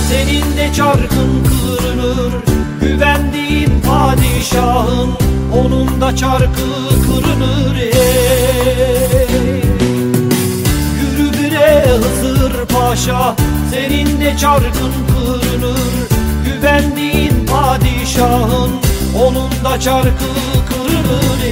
Senin de çarkın kırılır, güvendiğin padişahın, onun da çarkı kırılır. Yürü bire Hızır Paşa, senin de çarkın kırılır, güvendiğin padişahın, onun da çarkı kırılır.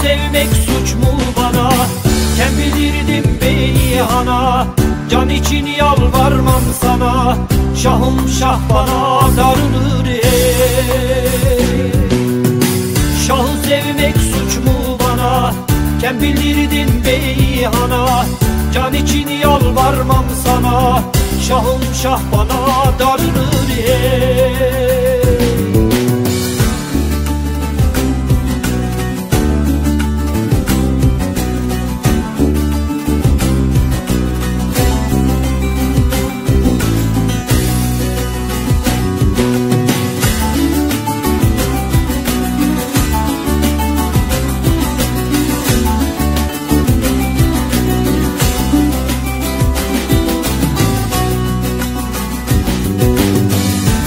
Sevmek suç mu bana? Ken bilirdim beni ana. Can için yalvarmam sana. Şahım şah bana darılır. Şahı sevmek suç mu bana? Ken bilirdim beni ana. Can için yalvarmam sana. Şahım şah bana darılır.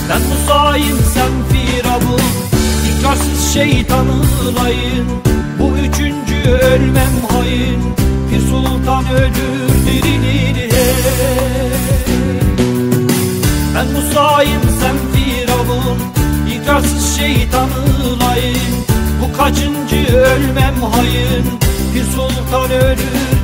Ben Musa'yım, sen Firavun, ikrarsız şeytanılayın. Bu üçüncü ölmem hain, bir sultan ölür dirilir. Ben Musa'yım, sen Firavun, ikrarsız şeytanılayın. Bu kaçıncı ölmem hain, bir sultan ölür